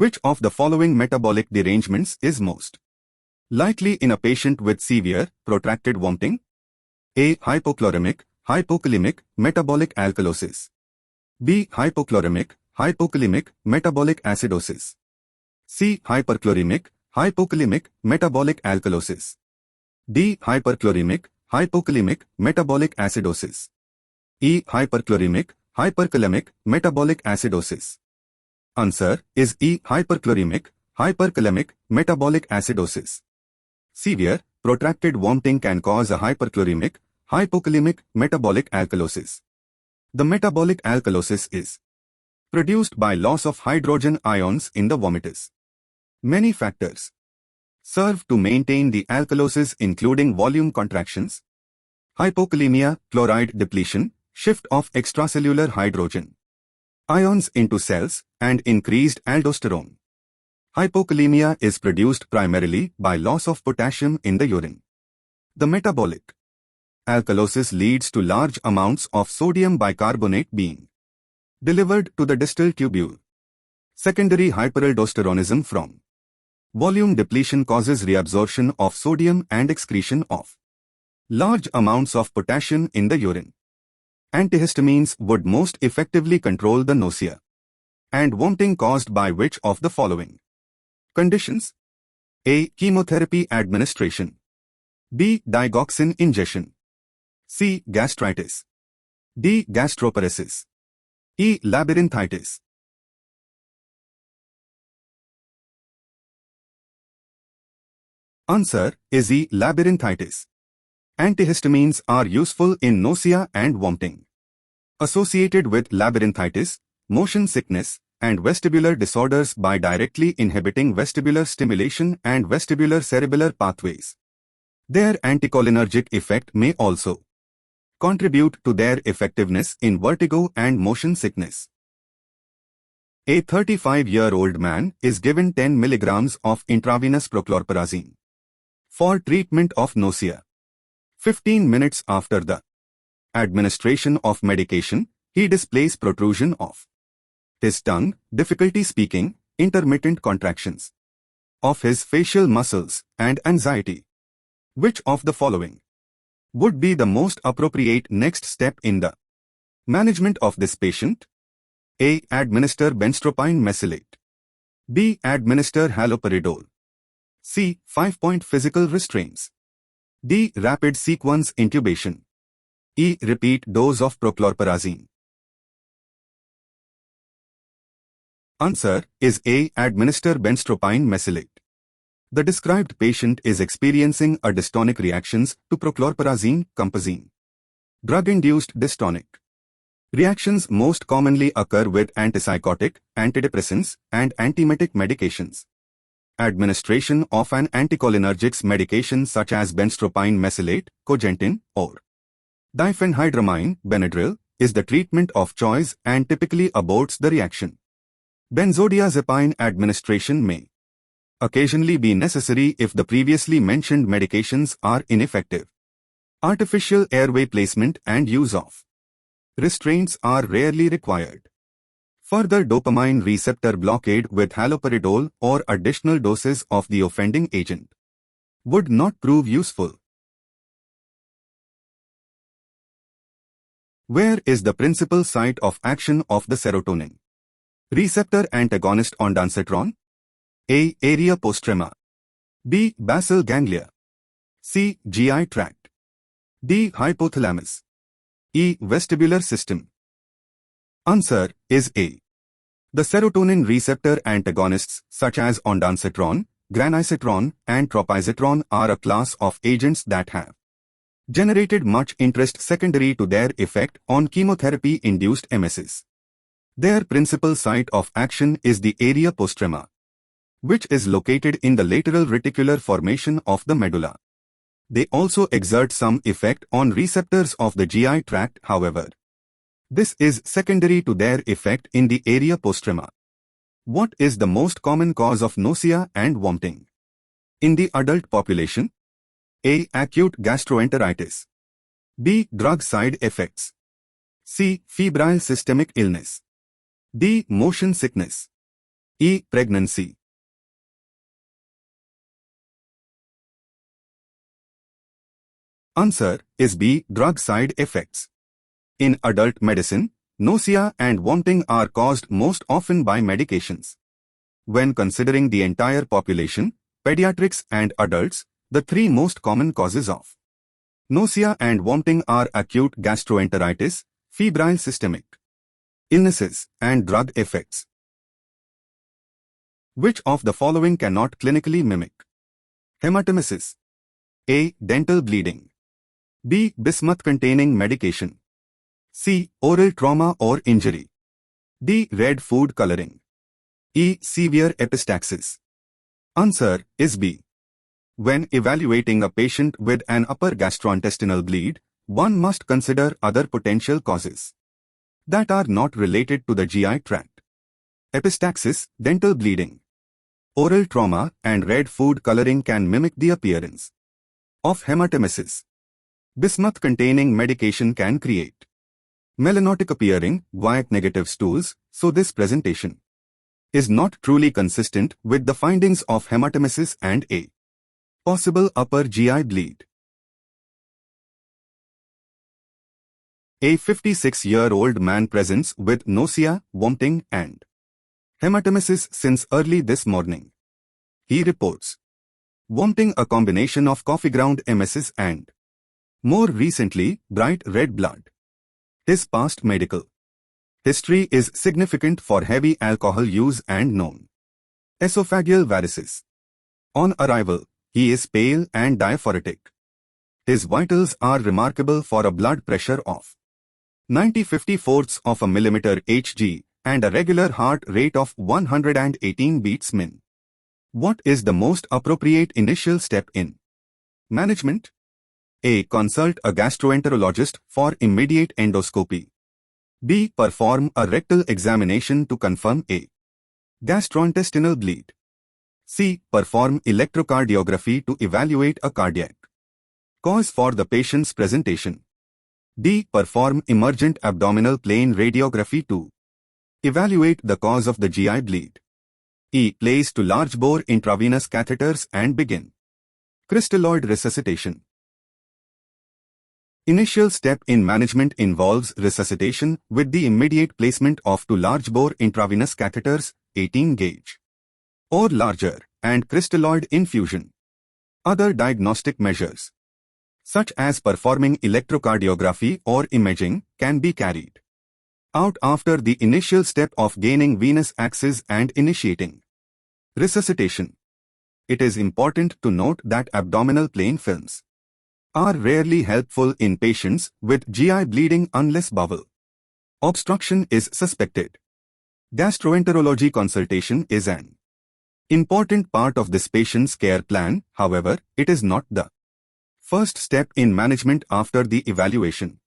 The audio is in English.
Which of the following metabolic derangements is most likely in a patient with severe, protracted vomiting? A. Hypochloremic, hypokalemic, metabolic alkalosis. B. Hypochloremic, hypokalemic, metabolic acidosis. C. Hyperchloremic, hypokalemic, metabolic alkalosis. D. Hyperchloremic, hypokalemic, metabolic acidosis. E. Hyperchloremic, hyperkalemic, metabolic acidosis. Answer is E. Hyperchloremic, hyperkalemic, metabolic acidosis. Severe, protracted vomiting can cause a hyperchloremic, hypokalemic, metabolic alkalosis. The metabolic alkalosis is produced by loss of hydrogen ions in the vomitus. Many factors serve to maintain the alkalosis, including volume contractions, hypokalemia, chloride depletion, shift of extracellular hydrogen ions into cells, and increased aldosterone. Hypokalemia is produced primarily by loss of potassium in the urine. The metabolic alkalosis leads to large amounts of sodium bicarbonate being delivered to the distal tubule. Secondary hyperaldosteronism from volume depletion causes reabsorption of sodium and excretion of large amounts of potassium in the urine. Antihistamines would most effectively control the nausea and vomiting caused by which of the following conditions? A. Chemotherapy administration. B. Digoxin ingestion. C. Gastritis. D. Gastroparesis. E. Labyrinthitis. Answer is E. Labyrinthitis. Antihistamines are useful in nausea and vomiting. Associated with labyrinthitis, motion sickness, and vestibular disorders by directly inhibiting vestibular stimulation and vestibular cerebellar pathways. Their anticholinergic effect may also contribute to their effectiveness in vertigo and motion sickness. A 35-year-old man is given 10 mg of intravenous prochlorperazine for treatment of nausea. 15 minutes after the administration of medication, he displays protrusion of his tongue, difficulty speaking, intermittent contractions of his facial muscles, and anxiety. Which of the following would be the most appropriate next step in the management of this patient? A. Administer benztropine mesylate. B. Administer haloperidol. C. 5-point physical restraints. D. Rapid sequence intubation. E. Repeat dose of prochlorperazine. Answer is A. Administer benztropine mesylate. The described patient is experiencing a dystonic reactions to prochlorperazine, compazine. Drug-induced dystonic reactions most commonly occur with antipsychotic, antidepressants, and antiemetic medications. Administration of an anticholinergics medication such as benztropine mesylate, cogentin, or diphenhydramine, Benadryl, is the treatment of choice and typically aborts the reaction. Benzodiazepine administration may occasionally be necessary if the previously mentioned medications are ineffective. Artificial airway placement and use of restraints are rarely required. Further dopamine receptor blockade with haloperidol or additional doses of the offending agent would not prove useful. Where is the principal site of action of the serotonin receptor antagonist ondansetron? A. Area postrema. B. Basal ganglia. C. GI tract. D. Hypothalamus. E. Vestibular system. Answer is A. The serotonin receptor antagonists such as ondansetron, granisetron, and tropisetron are a class of agents that have generated much interest secondary to their effect on chemotherapy-induced MSs. Their principal site of action is the area postrema, which is located in the lateral reticular formation of the medulla. They also exert some effect on receptors of the GI tract, however. This is secondary to their effect in the area postrema. What is the most common cause of nausea and vomiting in the adult population? A. Acute gastroenteritis. B. Drug side effects. C. Febrile systemic illness. D. Motion sickness. E. Pregnancy. Answer is B. Drug side effects. In adult medicine, nausea and vomiting are caused most often by medications. When considering the entire population, pediatrics and adults, the three most common causes of nausea and vomiting are acute gastroenteritis, febrile systemic illnesses, and drug effects. Which of the following cannot clinically mimic hematemesis? A. Dental bleeding. B. Bismuth-containing medication. C. Oral trauma or injury. D. Red food coloring. E. Severe epistaxis. Answer is B. When evaluating a patient with an upper gastrointestinal bleed, one must consider other potential causes that are not related to the GI tract. Epistaxis, dental bleeding, oral trauma, and red food coloring can mimic the appearance of hematemesis. Bismuth-containing medication can create melanotic appearing, guaiac-negative stools, so this presentation is not truly consistent with the findings of hematemesis and a possible upper GI bleed. A 56-year-old man presents with nausea, vomiting, and hematemesis since early this morning. He reports vomiting, a combination of coffee ground emesis and, more recently, bright red blood. His past medical history is significant for heavy alcohol use and known esophageal varices. On arrival, he is pale and diaphoretic. His vitals are remarkable for a blood pressure of 90/54ths of a millimeter Hg and a regular heart rate of 118 beats min. What is the most appropriate initial step in management? A. Consult a gastroenterologist for immediate endoscopy. B. Perform a rectal examination to confirm a gastrointestinal bleed. C. Perform electrocardiography to evaluate a cardiac cause for the patient's presentation. D. Perform emergent abdominal plane radiography to evaluate the cause of the GI bleed. E. Place to large bore intravenous catheters and begin crystalloid resuscitation. Initial step in management involves resuscitation with the immediate placement of two large bore intravenous catheters, 18 gauge or larger, and crystalloid infusion. Other diagnostic measures, such as performing electrocardiography or imaging, can be carried out after the initial step of gaining venous access and initiating resuscitation. It is important to note that abdominal plane films are rarely helpful in patients with GI bleeding unless bowel obstruction is suspected. Gastroenterology consultation is an important part of this patient's care plan, however, it is not the first step in management after the evaluation.